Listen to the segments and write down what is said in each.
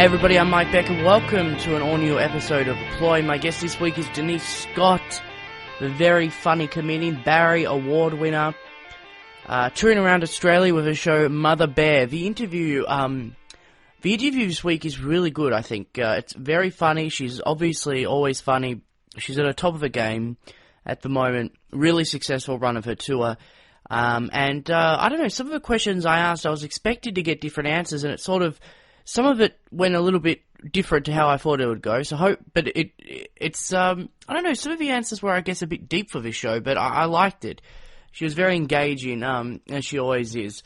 everybody, I'm Mike Beck and welcome to an all-new episode of Ploy. My guest this week is Denise Scott, the very funny comedian, Barry Award winner, touring around Australia with her show Mother Bear. The interview this week is really good, I think. It's very funny. She's obviously always funny. She's at the top of her game at the moment. Really successful run of her tour. I don't know, some of the questions I asked, I was expected to get different answers, and some of it went a little bit different to how I thought it would go. But it's I don't know, some of the answers were, I guess, a bit deep for this show, but I liked it. She was very engaging, as she always is.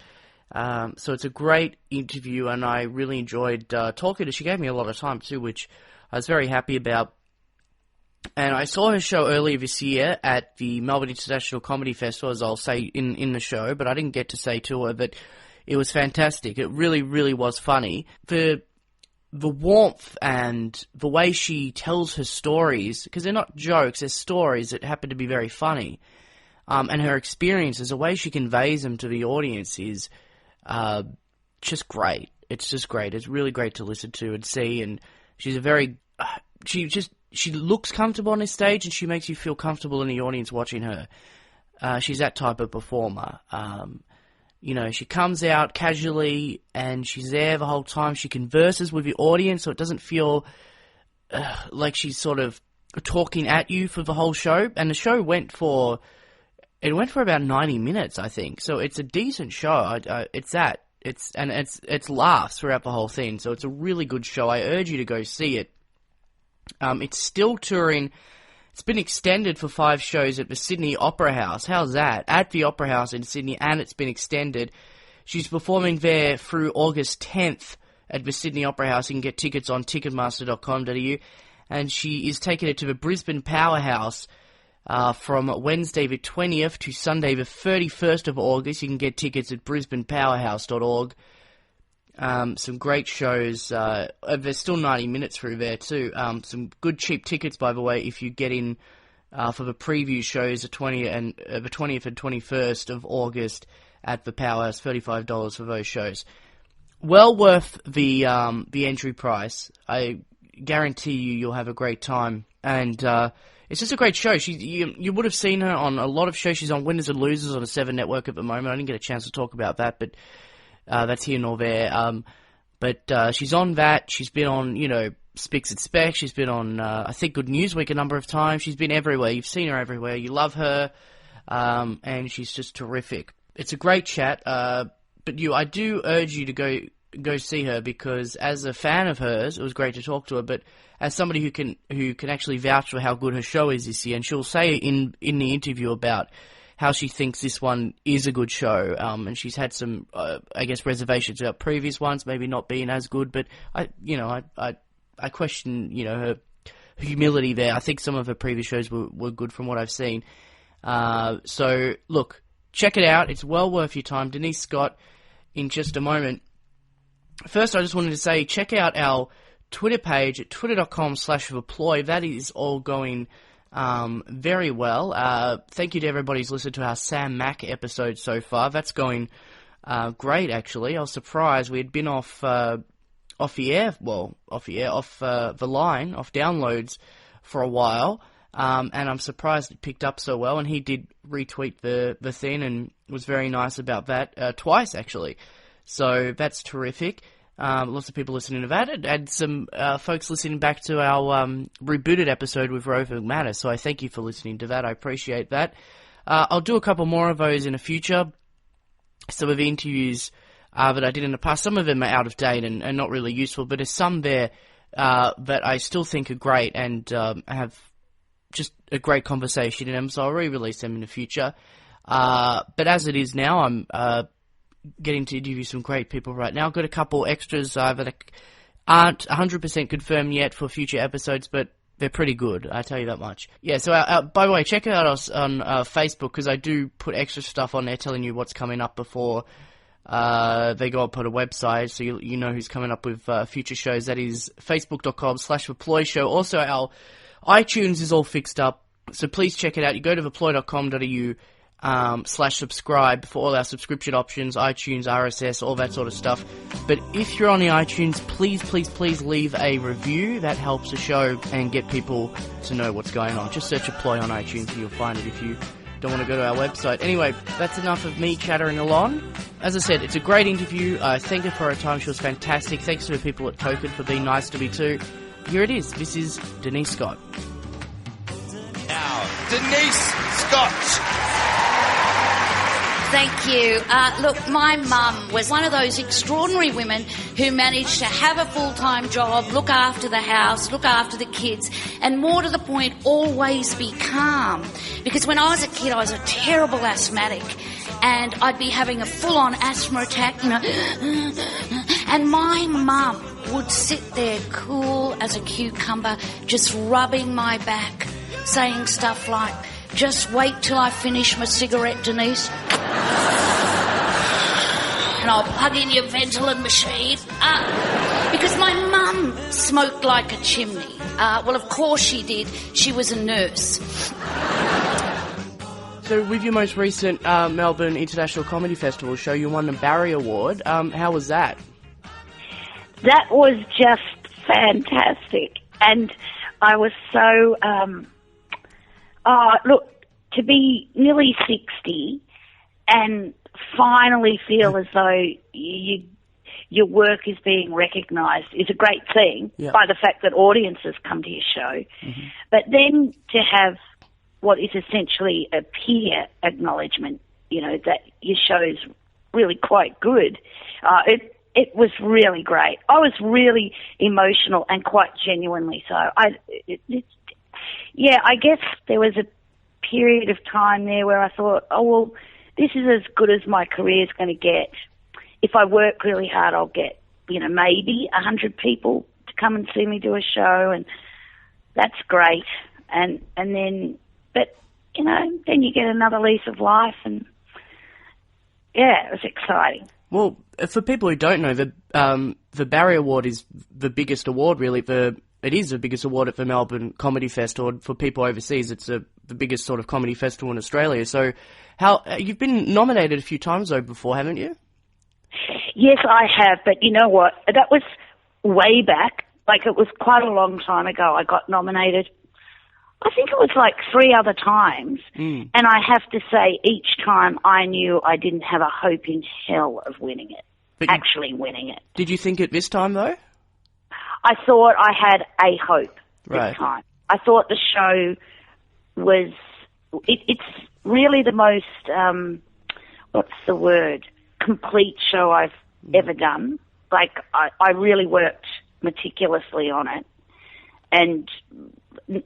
So it's a great interview, and I really enjoyed talking to her. She gave me a lot of time too, which I was very happy about. And I saw her show earlier this year at the Melbourne International Comedy Festival, as I'll say in the show, but I didn't get to say to her that it was fantastic. It really, really was funny. The warmth and the way she tells her stories, because they're not jokes, they're stories that happen to be very funny, and her experiences, the way she conveys them to the audience is just great. It's just great. It's really great to listen to and see, and she's a very... She looks comfortable on this stage, and she makes you feel comfortable in the audience watching her. She's that type of performer. She comes out casually, and she's there the whole time. She converses with the audience, so it doesn't feel like she's sort of talking at you for the whole show. And the show went for about 90 minutes, I think. So it's a decent show. It's laughs throughout the whole thing. So it's a really good show. I urge you to go see it. It's still touring. It's been extended for 5 shows at the Sydney Opera House. How's that? At the Opera House in Sydney, and it's been extended. She's performing there through August 10th at the Sydney Opera House. You can get tickets on ticketmaster.com.au. And she is taking it to the Brisbane Powerhouse from Wednesday the 20th to Sunday the 31st of August. You can get tickets at brisbanepowerhouse.org. Some great shows. There's still 90 minutes through there too. Some good cheap tickets, by the way, if you get in for the preview shows, the 20th and 21st of August at the Powerhouse. $35 for those shows. Well worth the entry price. I guarantee you'll have a great time. And it's just a great show. You would have seen her on a lot of shows. She's on Winners and Losers on the 7 Network at the moment. I didn't get a chance to talk about that, but that's here nor there. But she's on that. She's been on, Spicks and Specs. She's been on, I think, Good News Week a number of times. She's been everywhere. You've seen her everywhere. You love her. And she's just terrific. It's a great chat. But I do urge you to go see her, because as a fan of hers, it was great to talk to her. But as somebody who can actually vouch for how good her show is this year, and she'll say in the interview about how she thinks this one is a good show, and she's had some, I guess, reservations about previous ones, maybe not being as good, but I question, her humility there. I think some of her previous shows were good from what I've seen. So, look, check it out. It's well worth your time. Denise Scott, in just a moment. First, I just wanted to say, check out our Twitter page at twitter.com/theploy. That is all going very well. Thank you to everybody who's listened to our Sam Mack episode so far. That's going great, actually. I was surprised. We had been off the line, off downloads for a while, and I'm surprised it picked up so well. And he did retweet the thing and was very nice about that, twice, actually. So that's terrific. Lots of people listening to that, and some folks listening back to our rebooted episode with Rover McManus, so I thank you for listening to that. I appreciate that. I'll do a couple more of those in the future. Some of the interviews that I did in the past, some of them are out of date and not really useful, but there's some there that I still think are great and have just a great conversation in them, so I'll re-release them in the future. But as it is now, I'm getting to interview some great people right now. I've got a couple extras that aren't 100% confirmed yet for future episodes, but they're pretty good, I tell you that much. Yeah, so by the way, check out us on Facebook, because I do put extra stuff on there telling you what's coming up before they go up on a website, so you know who's coming up with future shows. That is facebook.com/theploy show. Also, our iTunes is all fixed up, so please check it out. You go to theploy.com.au, /subscribe for all our subscription options, iTunes, RSS, all that sort of stuff. But if you're on the iTunes, please, please, please leave a review. That helps the show and get people to know what's going on. Just search a ploy on iTunes and you'll find it if you don't want to go to our website. Anyway, that's enough of me chattering along. As I said, it's a great interview. Thank her for her time. She was fantastic. Thanks to the people at Token for being nice to me too. Here it is. This is Denise Scott. Now, Denise Scott. Thank you. Look, my mum was one of those extraordinary women who managed to have a full-time job, look after the house, look after the kids, and more to the point, always be calm. Because when I was a kid, I was a terrible asthmatic, and I'd be having a full-on asthma attack, you know, and my mum would sit there cool as a cucumber, just rubbing my back, saying stuff like, "Just wait till I finish my cigarette, Denise. And I'll plug in your Ventolin machine." Because my mum smoked like a chimney. Well, of course she did. She was a nurse. So with your most recent Melbourne International Comedy Festival show, you won the Barry Award. How was that? That was just fantastic. And I was so... look, to be nearly 60 and finally feel as though your work is being recognised is a great thing by the fact that audiences come to your show. Mm-hmm. But then to have what is essentially a peer acknowledgement, you know, that your show's really quite good, it was really great. I was really emotional and quite genuinely so. I guess there was a period of time there where I thought, oh, well, this is as good as my career's going to get. If I work really hard, I'll get, you know, maybe 100 people to come and see me do a show, and that's great. And then, but, you know, then you get another lease of life, and, yeah, it was exciting. Well, for people who don't know, the Barry Award is the biggest award, really. It is the biggest award at the Melbourne Comedy Festival. For people overseas, it's the biggest sort of comedy festival in Australia. So you've been nominated a few times, though, before, haven't you? Yes, I have. But you know what? That was way back. Like, it was quite a long time ago. I got nominated. I think it was like 3 other times. And I have to say, each time I knew I didn't have a hope in hell of winning it, winning it. Did you think it this time, though? I thought I had a hope this time. I thought the show was... It's really the most... complete show I've ever done. Like, I really worked meticulously on it. And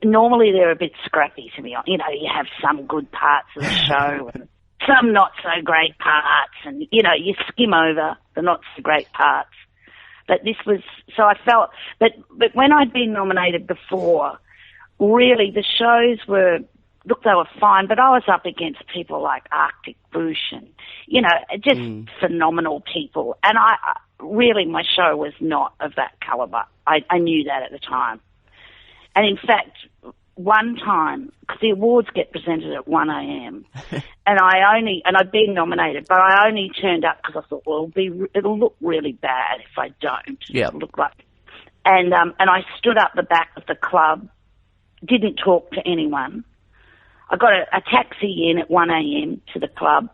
normally they're a bit scrappy, to be honest. You know, you have some good parts of the show and some not so great parts. And, you know, you skim over the not so great parts. But this was... So I felt... But when I'd been nominated before, really the shows were... Look, they were fine, but I was up against people like Arctic Bush and, you know, just phenomenal people. And really, my show was not of that calibre. I knew that at the time. And in fact, one time, because the awards get presented at 1 a.m., and I'd been nominated, but I only turned up because I thought, well, it'll look really bad if I don't. Yeah. It'll look like... And I stood up the back of the club, didn't talk to anyone. I got a taxi in at 1 a.m. to the club,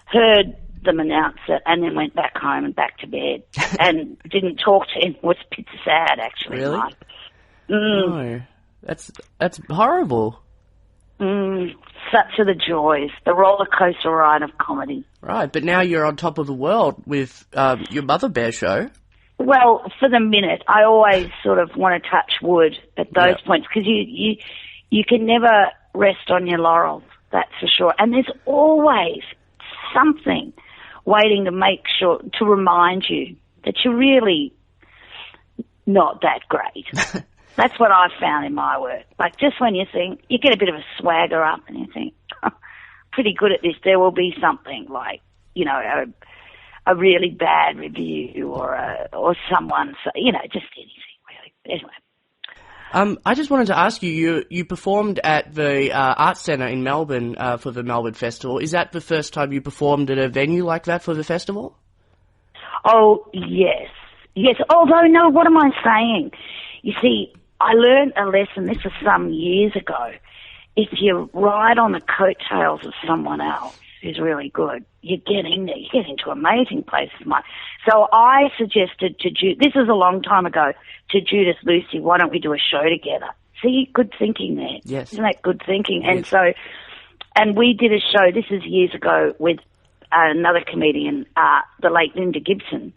heard them announce it, and then went back home and back to bed and didn't talk to anyone. It was a bit sad, actually. Really? Mike. No. That's horrible. Such are the joys, the roller coaster ride of comedy. Right, but now you're on top of the world with your Mother Bear show. Well, for the minute, I always sort of want to touch wood at those points, because you can never rest on your laurels, that's for sure. And there's always something waiting to make sure, to remind you that you're really not that great. That's what I've found in my work. Like, just when you think, you get a bit of a swagger up and you think, pretty good at this, there will be something like, you know, a really bad review or someone, you know, just anything really. Anyway. I just wanted to ask you performed at the Arts Centre in Melbourne for the Melbourne Festival. Is that the first time you performed at a venue like that for the festival? Oh, yes. Yes, although, no, what am I saying? You see, I learned a lesson, this was some years ago. If you ride on the coattails of someone else who's really good, you get in there, you get into amazing places. So I suggested to this is a long time ago, to Judith, Lucy, why don't we do a show together? See, good thinking there. Yes. Isn't that good thinking? Yes. And we did a show, this is years ago, with another comedian, the late Linda Gibson.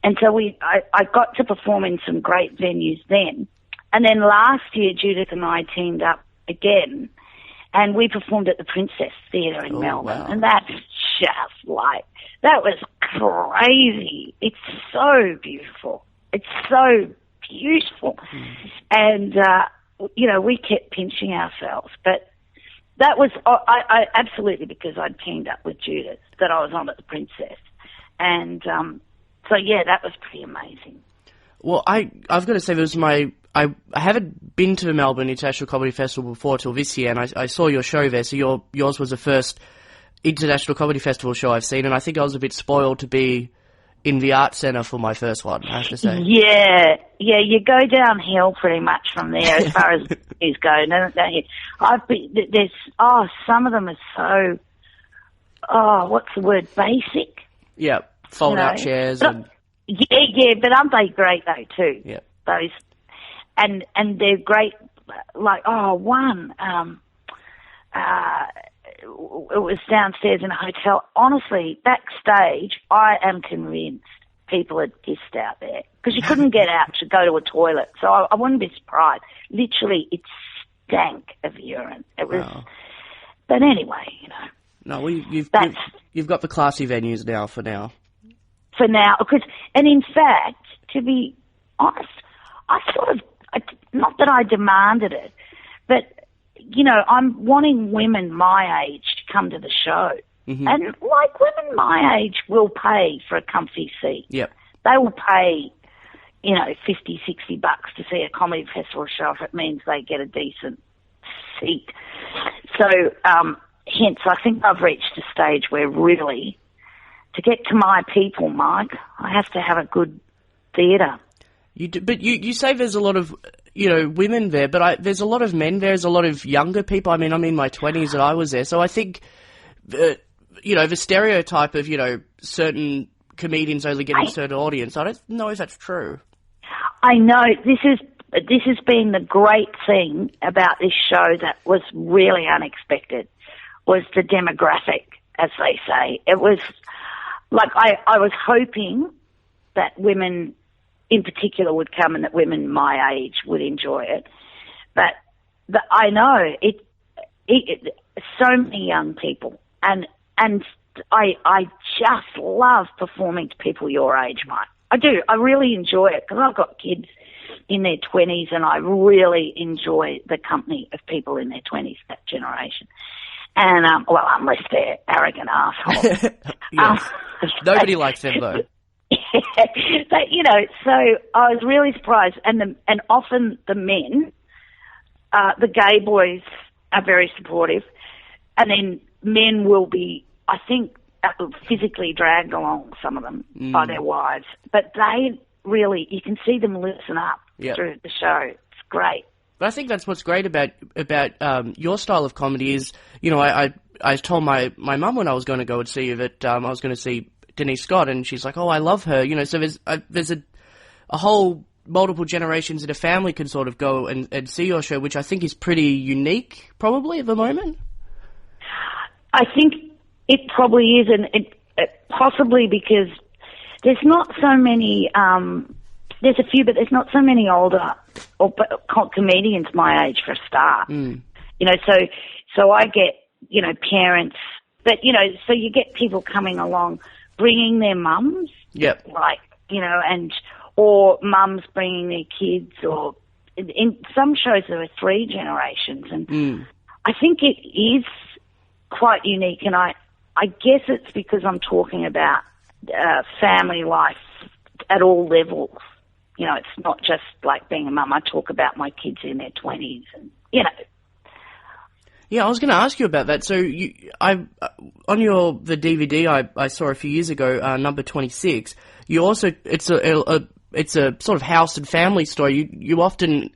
And so I got to perform in some great venues then. And then last year, Judith and I teamed up again, and we performed at the Princess Theatre in Melbourne. Wow. And that's just that was crazy. It's so beautiful. It's so beautiful. And, we kept pinching ourselves. But that was, I absolutely, because I'd teamed up with Judith, that I was on at the Princess. And, so yeah, that was pretty amazing. Well, I've got to say, I haven't been to the Melbourne International Comedy Festival before till this year, and I saw your show there, so yours was the first International Comedy Festival show I've seen, and I think I was a bit spoiled to be in the Arts Centre for my first one, I have to say. Yeah, you go downhill pretty much from there as far as these go. Some of them are so, what's the word, basic? Yeah, fold-out chairs. Yeah, but aren't they great though too? Yeah. Those, and they're great. One. It was downstairs in a hotel. Honestly, backstage, I am convinced people had pissed out there because you couldn't get out to go to a toilet. So I wouldn't be surprised. Literally, it stank of urine. It was. Wow. But anyway, No, well, you've got the classy venues now. For now, and in fact, to be honest, I not that I demanded it, but. I'm wanting women my age to come to the show. Mm-hmm. And women my age will pay for a comfy seat. Yep. They will pay, $50, $60 to see a comedy festival show if it means they get a decent seat. So, hence, I think I've reached a stage where really, to get to my people, Mike, I have to have a good theatre. You do, but you say there's a lot of women there, but there's a lot of men there. There's a lot of younger people. I mean, I'm in my 20s and I was there, so I think the stereotype of certain comedians only getting a certain audience. I don't know if that's true. I know this has been the great thing about this show that was really unexpected was the demographic, as they say. It was I was hoping that women in particular would come and that women my age would enjoy it. But I know it so many young people and I just love performing to people your age, Mike. I do. I really enjoy it because I've got kids in their 20s and I really enjoy the company of people in their 20s, that generation. And, unless they're arrogant assholes. Nobody likes them though. But, so I was really surprised. And often the men, the gay boys are very supportive. And then men will be, I think, physically dragged along, some of them, by their wives. But they really, you can see them loosen up through the show. It's great. But I think that's what's great about your style of comedy is, I told my mum when I was going to go and see you that I was going to see Denise Scott, and she's like, oh, I love her, so there's a whole multiple generations in a family can sort of go and see your show, which I think is pretty unique probably at the moment. I think it probably is, and it possibly because there's not so many, there's a few, but there's not so many older or comedians my age for a start. So I get, parents, but, so you get people coming along bringing their mums, yep, or mums bringing their kids, or in some shows there are 3 generations, and I think it is quite unique, and I guess it's because I'm talking about family life at all levels, You know, it's not just like being a mum. I talk about my kids in their 20s and, you know. Yeah, I was going to ask you about that. So, on the DVD I saw a few years ago, number 26, you also it's a sort of house and family story. You often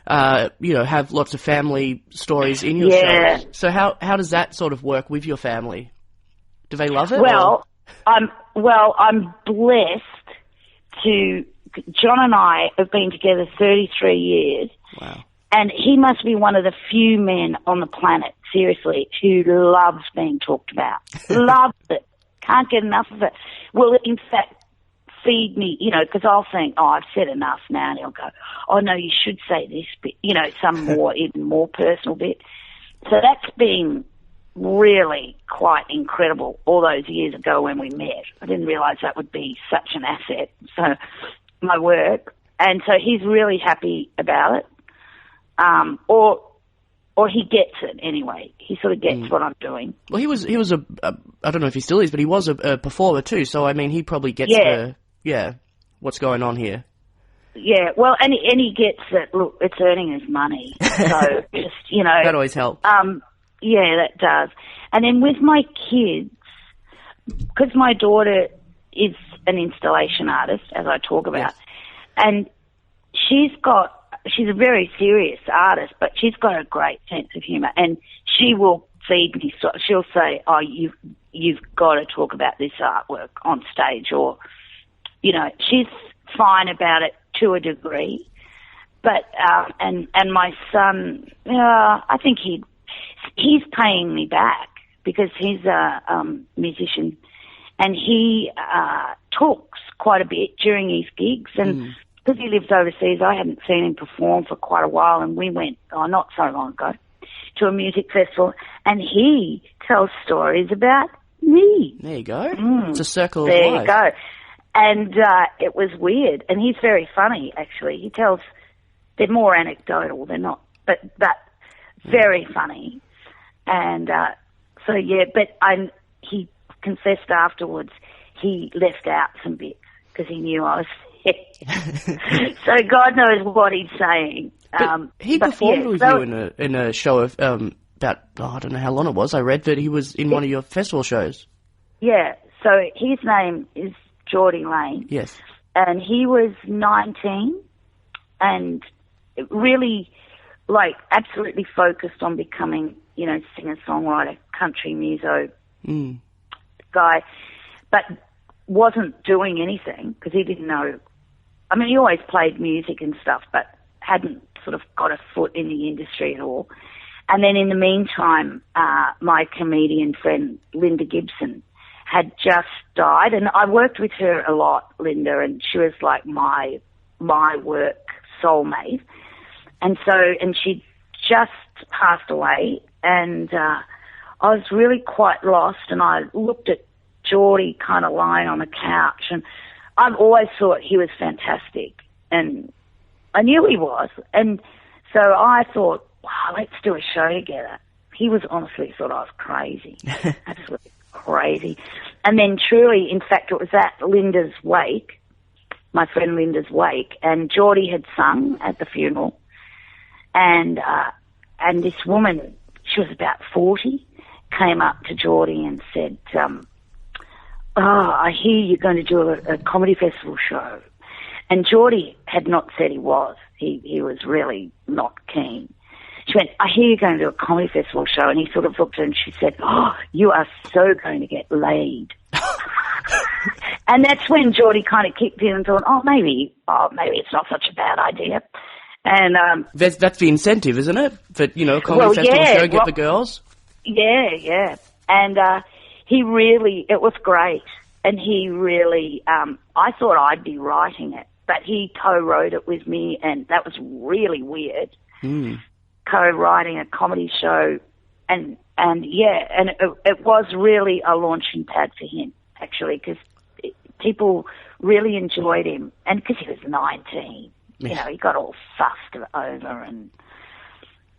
have lots of family stories in your shows. So how does that sort of work with your family? Do they love it? Well, I'm blessed to. John and I have been together 33 years. Wow. And he must be one of the few men on the planet, seriously, who loves being talked about. Loves it. Can't get enough of it. Will, in fact, feed me, because I'll think, oh, I've said enough now, and he'll go, oh, no, you should say this bit, some more, even more personal bit. So that's been really quite incredible all those years ago when we met. I didn't realise that would be such an asset. So my work. And so he's really happy about it. Or he gets it anyway. He sort of gets what I'm doing. Well, he was a I don't know if he still is, but he was a performer too. So I mean, he probably gets what's going on here. Yeah, well, and he gets that. Look, it's earning his money, so just that always helps. Yeah, that does. And then with my kids, because my daughter is an installation artist, as I talk about, and she's a very serious artist, but she's got a great sense of humour, and she will feed me. So she'll say, "Oh, you've got to talk about this artwork on stage," or she's fine about it to a degree. But and my son, I think he's paying me back because he's a musician, and he talks quite a bit during his gigs and. Because he lives overseas, I hadn't seen him perform for quite a while, and we went, not so long ago, to a music festival, and he tells stories about me. There you go. It's a circle of life. There you go. And it was weird, and he's very funny, actually. He tells, they're more anecdotal, they're not, but very funny. And he confessed afterwards he left out some bits because he knew I was so God knows what he's saying. He performed with you in a show of about I don't know how long it was. I read that he was in one of your festival shows. Yeah. So his name is Geordie Lane. Yes. And he was 19 and really absolutely focused on becoming singer-songwriter, country muso guy, but wasn't doing anything because he didn't know. I mean, he always played music and stuff, but hadn't sort of got a foot in the industry at all. And then in the meantime, my comedian friend, Linda Gibson, had just died. And I worked with her a lot, Linda, and she was like my work soulmate. And she just passed away. And I was really quite lost, and I looked at Geordie kind of lying on the couch, and I've always thought he was fantastic, and I knew he was, and so I thought, wow, let's do a show together. He was honestly thought I was crazy, absolutely crazy. And then truly, in fact, it was at Linda's wake, my friend Linda's wake, and Geordie had sung at the funeral, and this woman, she was about 40, came up to Geordie and said, I hear you're going to do a comedy festival show. And Geordie had not said he was. He was really not keen. She went, I hear you're going to do a comedy festival show. And he sort of looked at her and she said, oh, you are so going to get laid. And that's when Geordie kind of kicked in and thought, maybe it's not such a bad idea. And that's the incentive, isn't it? For, a comedy festival show, get the girls? Yeah. And it was great. And he really, I thought I'd be writing it, but he co-wrote it with me, and that was really weird. Co-writing a comedy show, and it was really a launching pad for him, actually, because people really enjoyed him, and because he was 19, he got all fussed over, and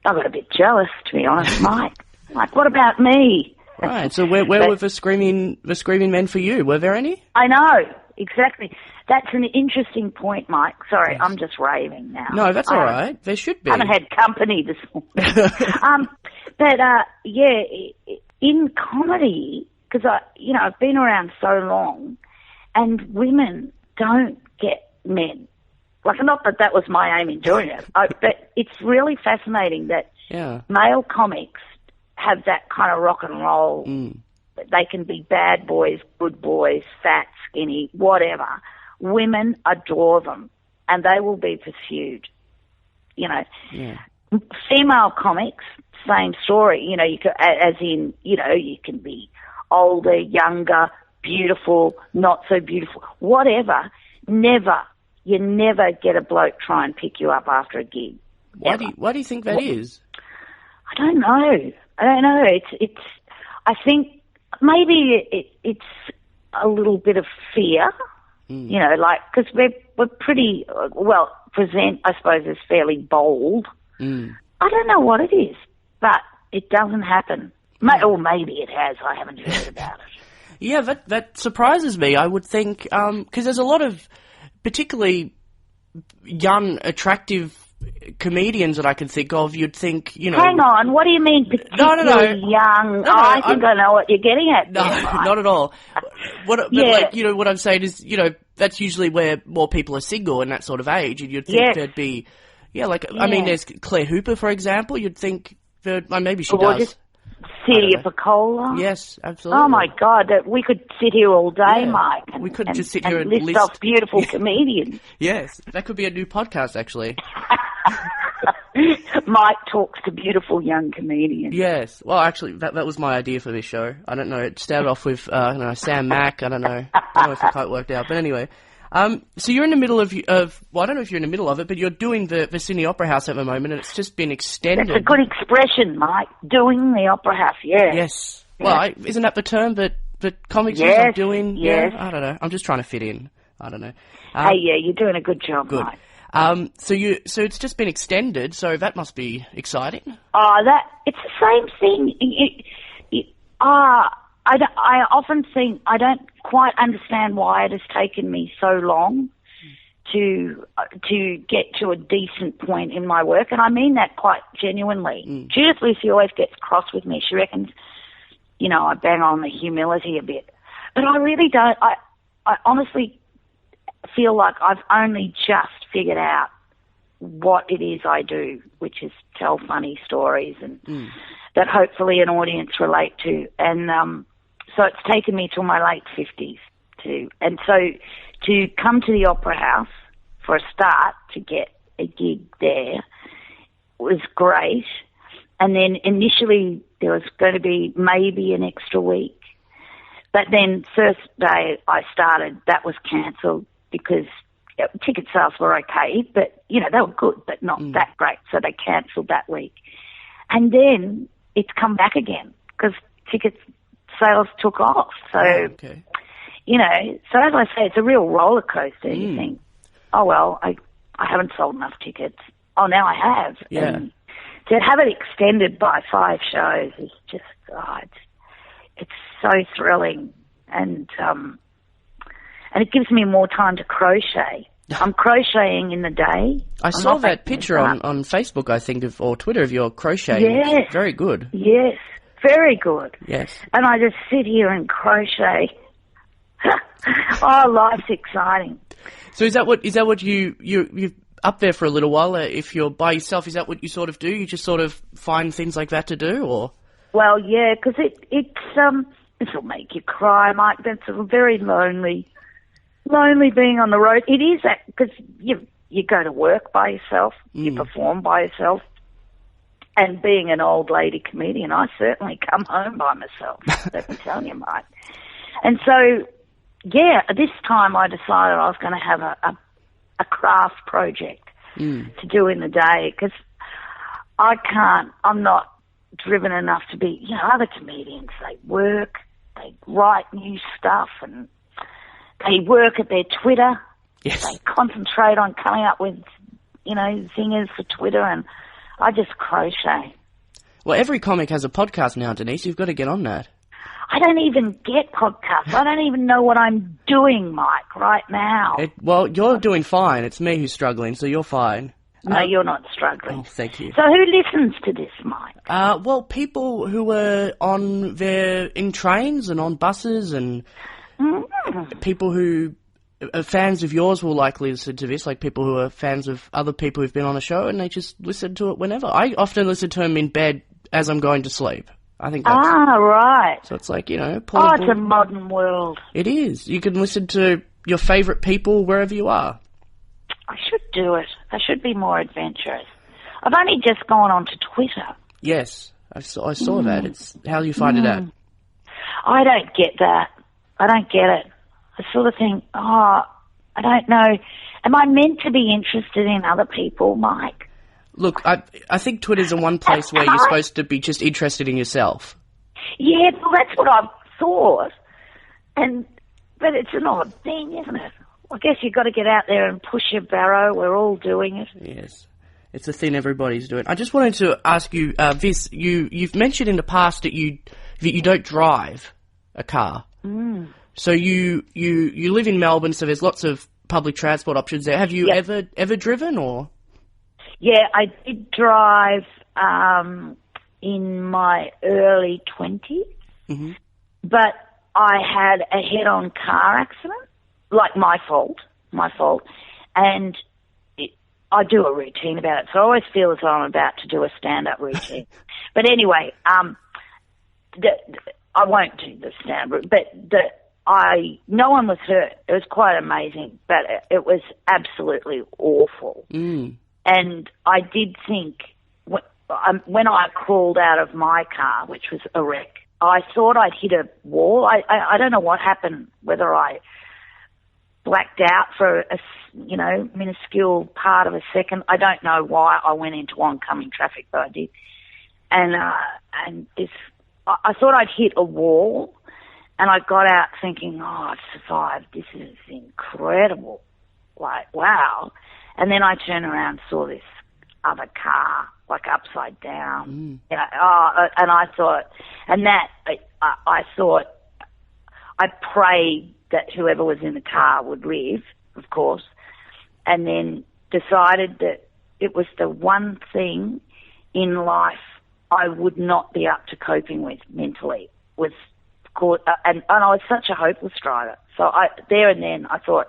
I got a bit jealous, to be honest, Mike. Like, what about me? Right, so where were the screaming men for you? Were there any? I know. exactly. That's an interesting point, Mike. Sorry, I'm just raving now. No, that's all right. There should be. I haven't had company this morning. Yeah, in comedy, because I've been around so long, and women don't get men. Like, not that was my aim in doing it, but it's really fascinating that male comics have that kind of rock and roll. They can be bad boys, good boys, fat, skinny, whatever. Women adore them, and they will be pursued. Female comics, same story. You can, you can be older, younger, beautiful, not so beautiful, whatever. You never get a bloke try and pick you up after a gig. Why do you think that is? I don't know. It's. I think maybe it's a little bit of fear. Because we're pretty present, I suppose, as fairly bold. I don't know what it is, but it doesn't happen. Or maybe it has. I haven't heard about it. Yeah, that surprises me. I would think because there's a lot of particularly young, attractive comedians that I can think of. You'd think, Hang on, what do you mean particularly young? No, I think I know what you're getting at. No, not at all. What I'm saying is, that's usually where more people are single in that sort of age, and you'd think there'd be, I mean, there's Claire Hooper, for example. You'd think that maybe she does. Celia Piccola. Yes, absolutely. Oh my God, we could sit here all day, Mike. We could just sit here and list off beautiful comedians. Yes, that could be a new podcast, actually. Mike talks to beautiful young comedians. Yes. Well, actually, that was my idea for this show. I don't know. It started off with Sam Mack. I don't know if it quite worked out, but anyway. So you're in the middle of I don't know if you're in the middle of it, but you're doing the Sydney Opera House at the moment, and it's just been extended. That's a good expression, Mike. Doing the Opera House, Yes. Well, isn't that the term that comics are doing? Yes. Yeah, I don't know. I'm just trying to fit in. I don't know. You're doing a good job, good. Mike. So it's just been extended, so that must be exciting. It's the same thing. I often think I don't quite understand why it has taken me so long to get to a decent point in my work, and I mean that quite genuinely. Judith Lucy always gets cross with me. She reckons, I bang on the humility a bit, but I really don't. I honestly feel like I've only just figured out what it is I do, which is tell funny stories and that hopefully an audience relate to. And so it's taken me till my late 50s to come to the Opera House for a start, to get a gig there was great. And then initially there was going to be maybe an extra week. But then first day I started, that was cancelled because ticket sales were okay, but, they were good, but not that great. So they cancelled that week. And then it's come back again because ticket sales took off. So, so as I say, it's a real roller coaster. You think, oh, well, I haven't sold enough tickets. Oh, now I have. Yeah. And to have it extended by 5 shows is just, it's so thrilling. And it gives me more time to crochet. I'm crocheting in the day. I saw that picture on Facebook, I think, or Twitter of your crocheting. Yes. Very good. Yes, very good. Yes. And I just sit here and crochet. Oh, life's exciting. So is that what you're up there for a little while? If you're by yourself, is that what you sort of do? You just sort of find things like that to do, or? Well, yeah, because it'll make you cry, Mike. That's very lonely being on the road. It is that because you go to work by yourself, you perform by yourself, and being an old lady comedian, I certainly come home by myself. Let me tell you, Mike. And so, this time I decided I was going to have a craft project to do in the day because I'm not driven enough to be, other comedians, they work, they write new stuff, and they work at their Twitter. Yes. They concentrate on coming up with, zingers for Twitter, and I just crochet. Well, every comic has a podcast now, Denise. You've got to get on that. I don't even get podcasts. I don't even know what I'm doing, Mike, right now. Well, you're doing fine. It's me who's struggling, so you're fine. No, you're not struggling. Oh, thank you. So who listens to this, Mike? Well, people who are in trains and on buses, and people who are fans of yours will likely listen to this, like people who are fans of other people who've been on the show, and they just listen to it whenever. I often listen to them in bed as I'm going to sleep. I think that's... right. So it's like, portable. Oh, it's a modern world. It is. You can listen to your favourite people wherever you are. I should do it. I should be more adventurous. I've only just gone on to Twitter. Yes, I saw that. It's how you find it out. I don't get that. I don't get it. I sort of think, I don't know. Am I meant to be interested in other people, Mike? Look, I think Twitter's the one place where you're supposed to be just interested in yourself. Yeah, well, that's what I've thought. But it's an odd thing, isn't it? I guess you've got to get out there and push your barrow. We're all doing it. Yes. It's a thing everybody's doing. I just wanted to ask you, Vis, you've mentioned in the past that you don't drive a car. So you live in Melbourne, so there's lots of public transport options there. Have you ever driven, or? Yeah, I did drive in my early 20s, but I had a head-on car accident. Like my fault, and I do a routine about it, so I always feel as though I'm about to do a stand-up routine. But anyway, I won't do the stand-up, but no one was hurt. It was quite amazing, but it was absolutely awful. And I did think, when I crawled out of my car, which was a wreck, I thought I'd hit a wall. I don't know what happened, whether I blacked out for a minuscule part of a second. I don't know why I went into oncoming traffic, but I did. And I thought I'd hit a wall, and I got out thinking, I've survived. This is incredible. Like, wow. And then I turned around and saw this other car, like upside down. And I thought, I prayed that whoever was in the car would live, of course, and then decided that it was the one thing in life I would not be up to coping with mentally. And I was such a hopeless driver. So there and then I thought,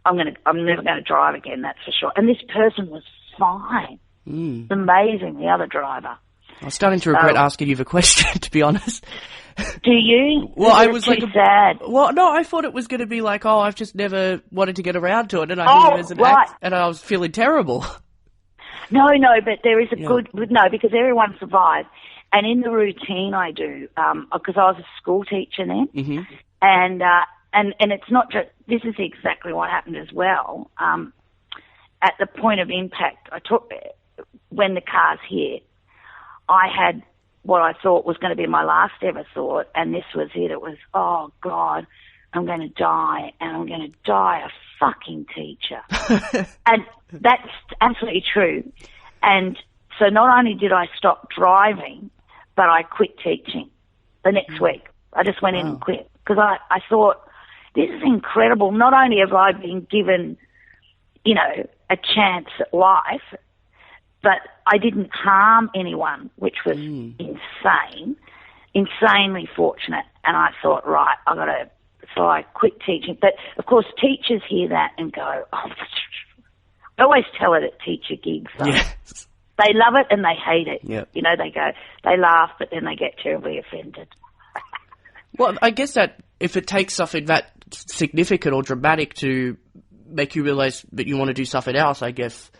I'm never going to drive again, that's for sure. And this person was fine. It's amazing, the other driver. I was starting to regret asking you the question, to be honest. Do you? Well, I was sad. Well, no, I thought it was going to be like, I've just never wanted to get around to it, and I think it was an act, and I was feeling terrible. No, but there is a because everyone survived, and in the routine I do, because I was a school teacher then, and it's not just, this is exactly what happened as well. At the point of impact, when the cars hit, I had what I thought was going to be my last ever thought, and this was it. It was, oh, God, I'm going to die, and I'm going to die a fucking teacher. And that's absolutely true. And so not only did I stop driving, but I quit teaching the next week. I just went in and quit, because I thought, this is incredible. Not only have I been given, a chance at life, but I didn't harm anyone, which was insanely fortunate. And I thought, right, so I quit teaching. But, of course, teachers hear that and go, I always tell it at teacher gigs. So yes. They love it and they hate it. Yep. They laugh, but then they get terribly offended. Well, I guess that if it takes something that significant or dramatic to make you realise that you want to do something else, I guess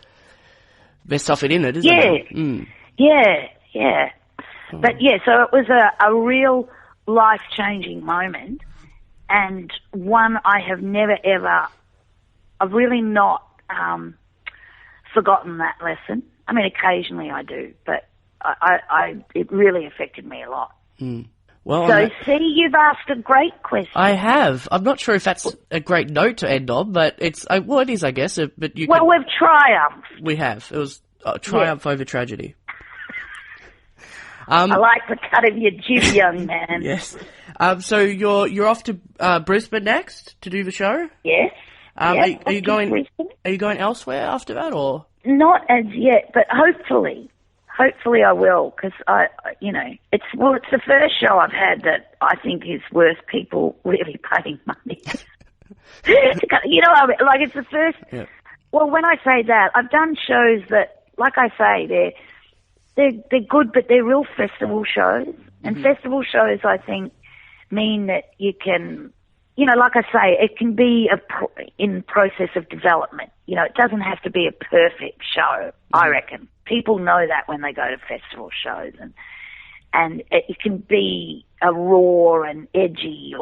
there's something in it, isn't it? Yeah. But so it was a real life-changing moment, and one I have never ever, I've really not forgotten that lesson. I mean, occasionally I do, but it really affected me a lot. Well, so, you've asked a great question. I have. I'm not sure if that's a great note to end on, but it is, I guess. But we've triumphed. We have. It was a triumph over tragedy. I like the cut of your jib, young man. Yes. So you're off to Brisbane next to do the show? Yes. Are you going elsewhere after that, or? Not as yet, but hopefully I will, because it's the first show I've had that I think is worth people really paying money. You know, like it's the first. Yeah. Well, when I say that, I've done shows that, like I say, they're good, but they're real festival shows, and festival shows I think mean that you can. You know, like I say, it can be in process of development. You know, it doesn't have to be a perfect show, I reckon. People know that when they go to festival shows. And it can be a raw and edgy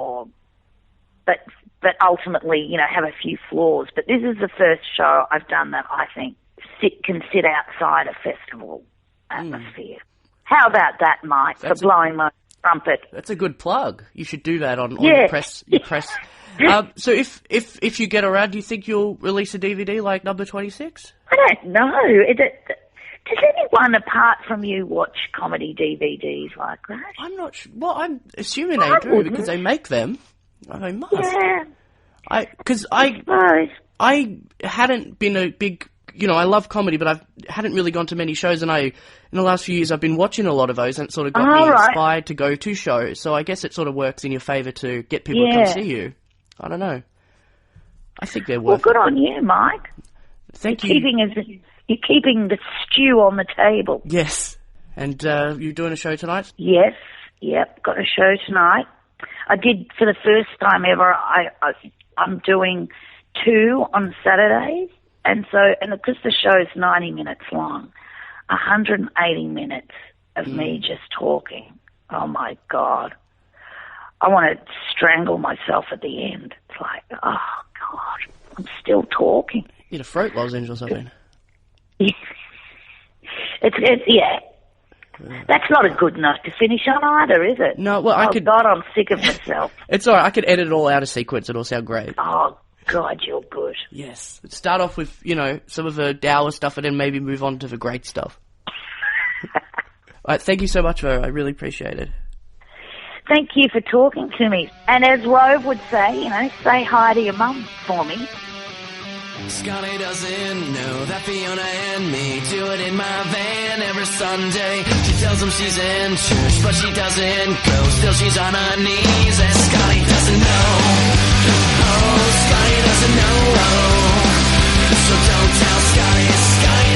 but ultimately, you know, have a few flaws. But this is the first show I've done that I think can sit outside a festival atmosphere. How about that, Mike, for blowing my trumpet? That's a good plug. You should do that on your press. So if you get around, do you think you'll release a DVD like number 26? I don't know. Does anyone apart from you watch comedy DVDs like that? I'm not sure. Well, I'm assuming they do because they make them. They must. Yeah. I hadn't been a big, you know, I love comedy, but I hadn't really gone to many shows, and in the last few years I've been watching a lot of those, and it sort of got me inspired to go to shows. So I guess it sort of works in your favour to get people to come see you. I don't know. I think they're worth. Well, good on you, Mike. Thank you. You're keeping the stew on the table. Yes. And you're doing a show tonight? Yes. Yep. Got a show tonight. I did for the first time ever. I'm doing 2 on Saturdays, and because the show's 90 minutes long, 180 minutes of me just talking. Oh my God. I want to strangle myself at the end. It's like, oh God, I'm still talking. Need a throat lozenge or something. It's That's not a good note to finish on either, is it? No, well, God, I'm sick of myself. It's all right. I could edit it all out of sequence. It'll sound great. Oh, God, you're good. Yes. Start off with, you know, some of the dour stuff and then maybe move on to the great stuff. All right, thank you so much, Ro. I really appreciate it. Thank you for talking to me. And as Rove would say, you know, say hi to your mum for me. Scotty doesn't know that Fiona and me do it in my van every Sunday. She tells him she's in church, but she doesn't go. Still she's on her knees, and Scotty doesn't know. Oh, Scotty doesn't know. So don't tell Scotty, Scotty